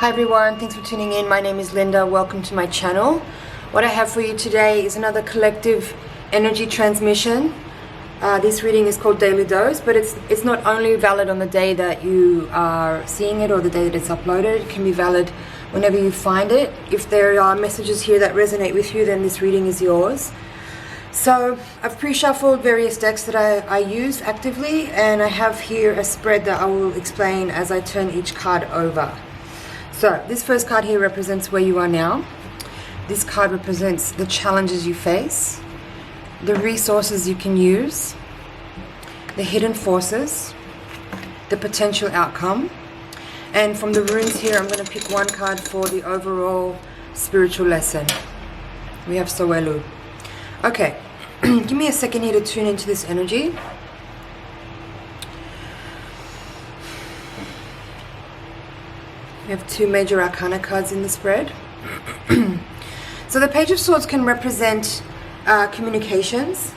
Hi everyone, thanks for tuning in. My name is Linda. Welcome to my channel. What I have for you today is another collective energy transmission. This reading is called Daily Dose, but it's not only valid on the day that you are seeing it or the day that it's uploaded. It can be valid whenever you find it. If there are messages here that resonate with you, then this reading is yours. So I've pre-shuffled various decks that I use actively, and I have here a spread that I will explain as I turn each card over. So this first card here represents where you are now. This card represents the challenges you face, the resources you can use, the hidden forces, the potential outcome. And from the runes here, I'm going to pick one card for the overall spiritual lesson. We have Sowelu. Okay, give me a second here to tune into this energy. We have two major arcana cards in the spread. So the Page of Swords can represent communications.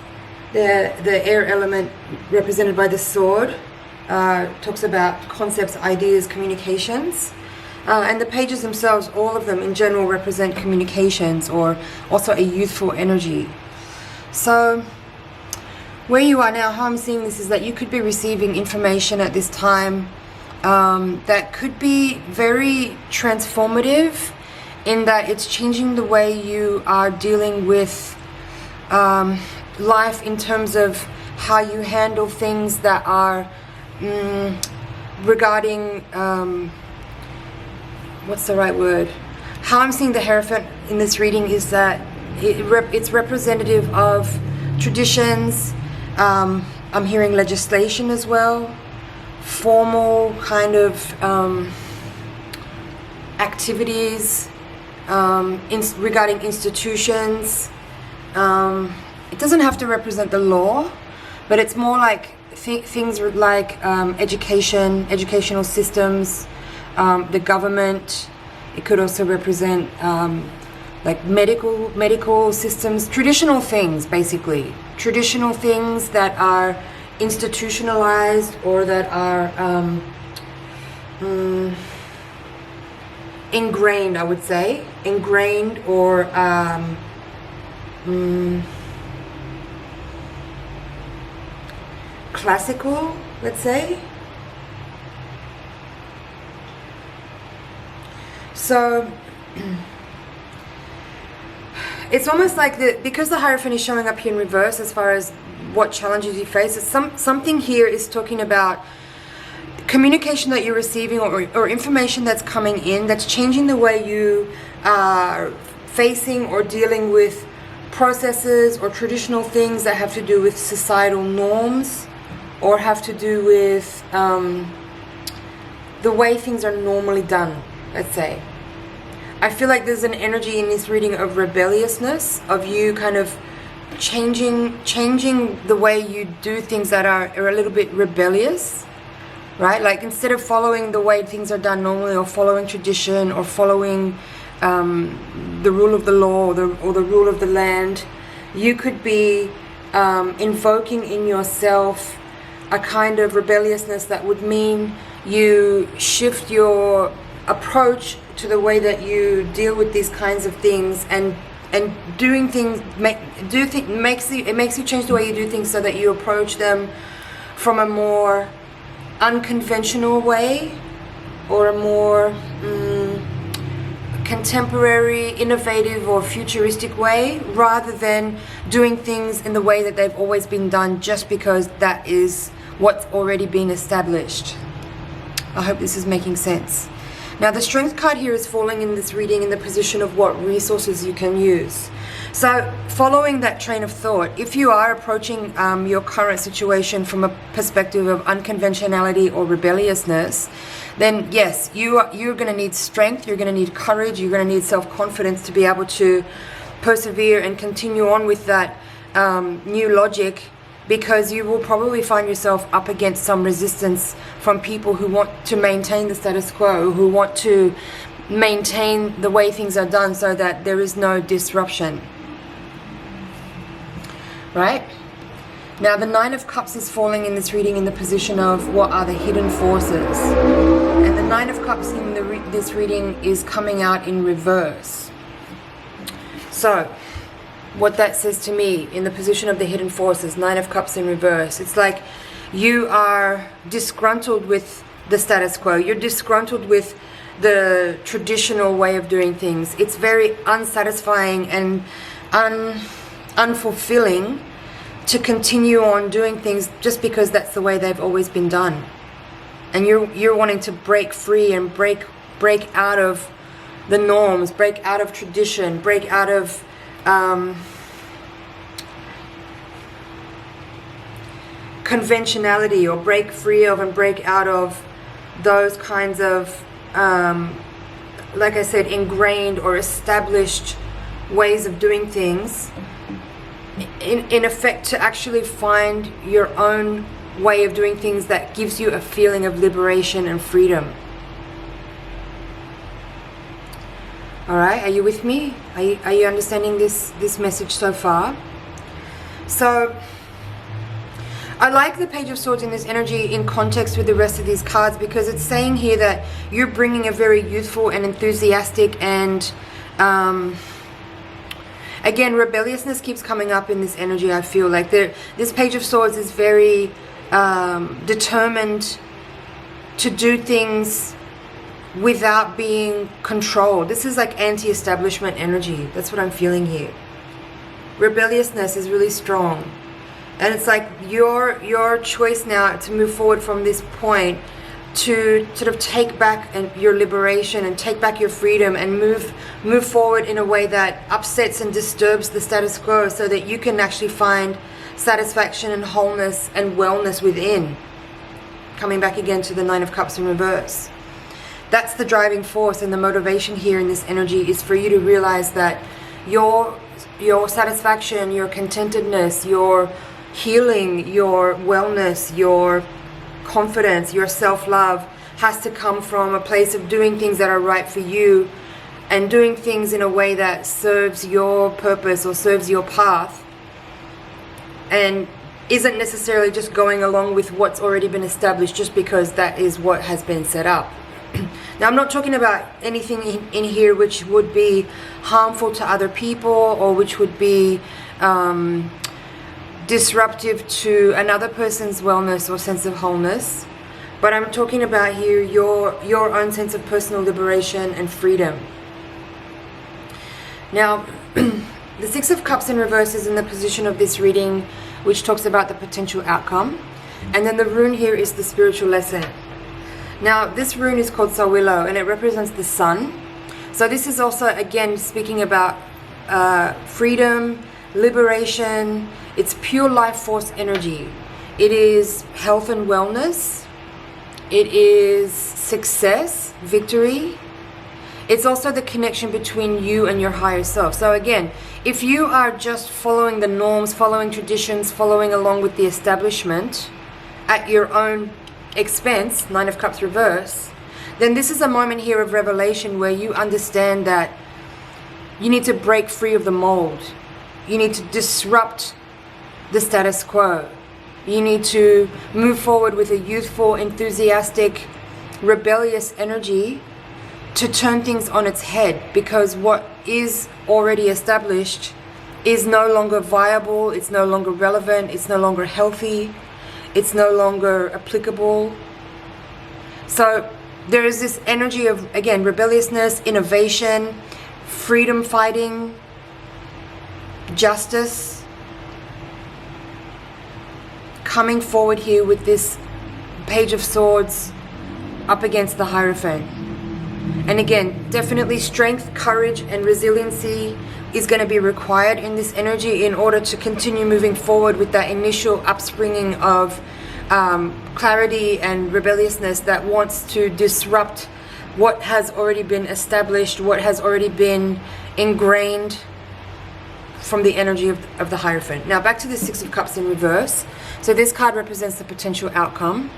The air element represented by the sword talks about concepts, ideas, communications. And the pages themselves, all of them in general, represent communications or also a youthful energy. So where you are now, how I'm seeing this is that you could be receiving information at this time that could be very transformative, in that it's changing the way you are dealing with life in terms of how you handle things that are regarding, what's the right word? How I'm seeing the Hierophant in this reading is that it's representative of traditions. I'm hearing legislation as well, formal kind of activities regarding institutions. It doesn't have to represent the law, but it's more like things like educational systems, the government. It could also represent like medical systems, traditional things, basically. Traditional things that are institutionalized or that are ingrained, I would say. Ingrained or classical, let's say. So it's almost like because the Hierophant is showing up here in reverse as far as what challenges you face, it's something here is talking about communication that you're receiving or information that's coming in that's changing the way you are facing or dealing with processes or traditional things that have to do with societal norms or have to do with the way things are normally done, let's say. I feel like there's an energy in this reading of rebelliousness, of you kind of changing the way you do things that are a little bit rebellious, right? Like instead of following the way things are done normally, or following tradition, or following the rule of the law or the rule of the land, you could be invoking in yourself a kind of rebelliousness that would mean you shift your approach to the way that you deal with these kinds of things, and doing things makes you change the way you do things, so that you approach them from a more unconventional way or a more contemporary, innovative or futuristic way, rather than doing things in the way that they've always been done just because that is what's already been established. I hope this is making sense. Now the Strength card here is falling in this reading in the position of what resources you can use. So following that train of thought, if you are approaching your current situation from a perspective of unconventionality or rebelliousness, then yes, you're going to need strength, you're going to need courage, you're going to need self-confidence to be able to persevere and continue on with that new logic, because you will probably find yourself up against some resistance from people who want to maintain the status quo, who want to maintain the way things are done so that there is no disruption. Right? Now the Nine of Cups is falling in this reading in the position of what are the hidden forces. And the Nine of Cups in this reading is coming out in reverse. So, what that says to me in the position of the hidden forces, Nine of Cups in reverse, it's like you are disgruntled with the status quo. You're disgruntled with the traditional way of doing things. It's very unsatisfying and unfulfilling to continue on doing things just because that's the way they've always been done. And you're wanting to break free and break out of the norms, break out of tradition, break out of conventionality, or break free of and break out of those kinds of like I said, ingrained or established ways of doing things, in effect, to actually find your own way of doing things that gives you a feeling of liberation and freedom. All right, are you with me? Are you understanding this message so far? So I like the Page of Swords in this energy in context with the rest of these cards, because it's saying here that you're bringing a very youthful and enthusiastic and again, rebelliousness keeps coming up in this energy. I feel like this Page of Swords is very determined to do things without being controlled. This is like anti-establishment energy. That's what I'm feeling here. Rebelliousness is really strong. And it's like your choice now to move forward from this point to sort of take back your liberation and take back your freedom and move forward in a way that upsets and disturbs the status quo, so that you can actually find satisfaction and wholeness and wellness within. Coming back again to the Nine of Cups in reverse. That's the driving force, and the motivation here in this energy is for you to realize that your satisfaction, your contentedness, your healing, your wellness, your confidence, your self-love has to come from a place of doing things that are right for you, and doing things in a way that serves your purpose or serves your path, and isn't necessarily just going along with what's already been established just because that is what has been set up. Now, I'm not talking about anything in here which would be harmful to other people, or which would be disruptive to another person's wellness or sense of wholeness, but I'm talking about here your own sense of personal liberation and freedom. Now, the Six of Cups in reverse is in the position of this reading, which talks about the potential outcome, and then the rune here is the spiritual lesson. Now, this rune is called Sawilo, and it represents the sun. So this is also, again, speaking about freedom, liberation. It's pure life force energy. It is health and wellness. It is success, victory. It's also the connection between you and your higher self. So again, if you are just following the norms, following traditions, following along with the establishment at your own expense, Nine of Cups reverse, then this is a moment here of revelation where you understand that you need to break free of the mold. You need to disrupt the status quo. You need to move forward with a youthful, enthusiastic, rebellious energy to turn things on its head, because what is already established is no longer viable, it's no longer relevant, it's no longer healthy, it's no longer applicable. So there is this energy of, again, rebelliousness, innovation, freedom fighting, justice, coming forward here with this Page of Swords up against the Hierophant. And again, definitely strength, courage, and resiliency is going to be required in this energy in order to continue moving forward with that initial upspringing of clarity and rebelliousness that wants to disrupt what has already been established, what has already been ingrained from the energy of the Hierophant. Now back to the Six of Cups in reverse. So this card represents the potential outcome.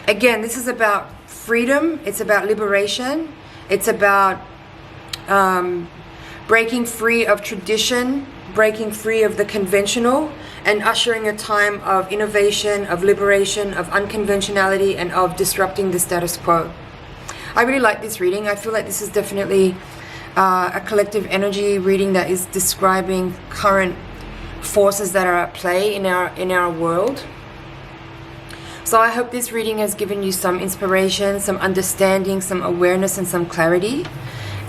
Again, this is about freedom, it's about liberation, it's about breaking free of tradition, breaking free of the conventional, and ushering a time of innovation, of liberation, of unconventionality, and of disrupting the status quo. I really like this reading. I feel like this is definitely a collective energy reading that is describing current forces that are at play in our world. So I hope this reading has given you some inspiration, some understanding, some awareness, and some clarity.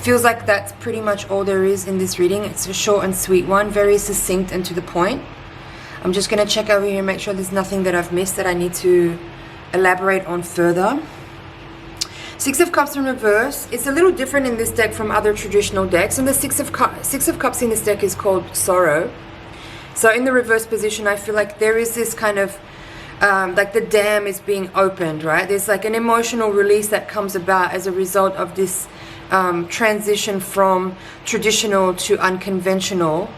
Feels like that's pretty much all there is in this reading. It's a short and sweet one, very succinct and to the point. I'm just going to check over here and make sure there's nothing that I've missed that I need to elaborate on further. Six of Cups in reverse. It's a little different in this deck from other traditional decks. And the Six of Cups in this deck is called Sorrow. So in the reverse position, I feel like there is this kind of like the dam is being opened, right? There's like an emotional release that comes about as a result of this transition from traditional to unconventional.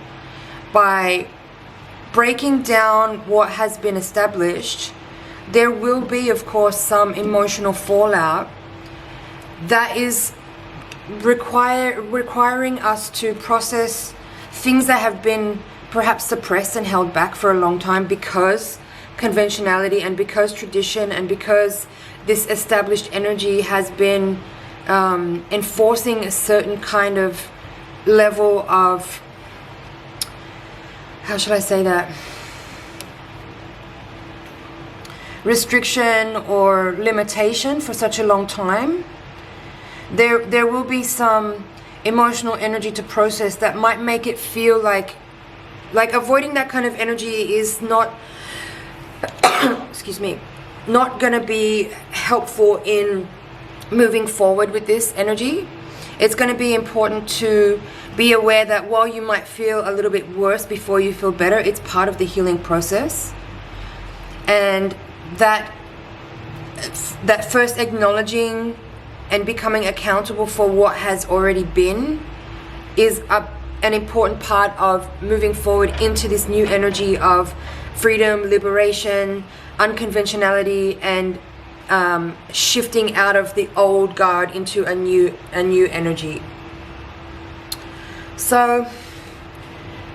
By breaking down what has been established, there will be, of course, some emotional fallout that is requiring us to process things that have been perhaps suppressed and held back for a long time because conventionality and because tradition and because this established energy has been enforcing a certain kind of level of, how should I say that, restriction or limitation for such a long time. There will be some emotional energy to process that might make it feel like avoiding that kind of energy is not excuse me, not going to be helpful in moving forward with this energy. It's going to be important to be aware that while you might feel a little bit worse before you feel better, it's part of the healing process. And that first acknowledging and becoming accountable for what has already been is an important part of moving forward into this new energy of freedom, liberation, unconventionality, and shifting out of the old guard into a new energy. So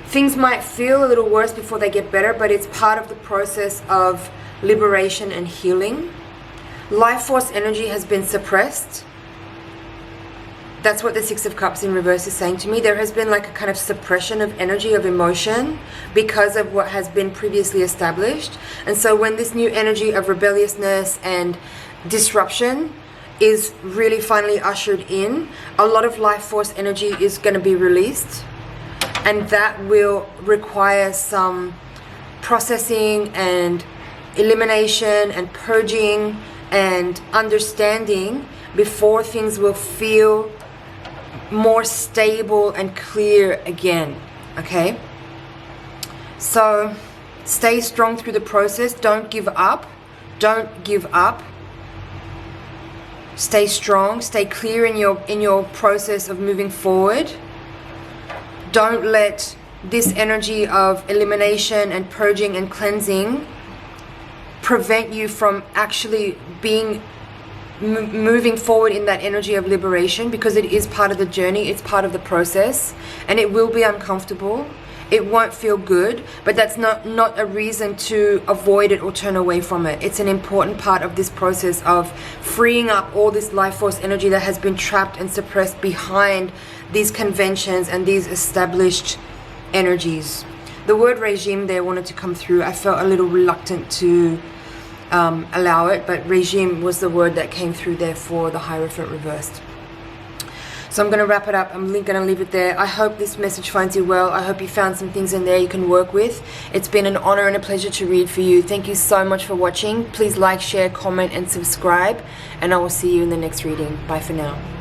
things might feel a little worse before they get better, but it's part of the process of liberation and healing. Life force energy has been suppressed. That's what the Six of Cups in reverse is saying to me. There has been like a kind of suppression of energy, of emotion, because of what has been previously established. And so when this new energy of rebelliousness and disruption is really finally ushered in, a lot of life force energy is going to be released. And that will require some processing and elimination and purging and understanding before things will feel more stable and clear again. Okay, so stay strong through the process. Don't give up. Stay strong, stay clear in your process of moving forward. Don't let this energy of elimination and purging and cleansing prevent you from actually moving forward in that energy of liberation, because it is part of the journey, it's part of the process, and it will be uncomfortable. It won't feel good, but that's not a reason to avoid it or turn away from it. It's an important part of this process of freeing up all this life force energy that has been trapped and suppressed behind these conventions and these established energies. The word regime there wanted to come through. I felt a little reluctant to allow it, but regime was the word that came through there for the Hierophant reversed. So I'm going to wrap it up. I'm going to leave it there. I hope this message finds you well. I hope you found some things in there you can work with. It's been an honor and a pleasure to read for you. Thank you so much for watching. Please like, share, comment, and subscribe. And I will see you in the next reading. Bye for now.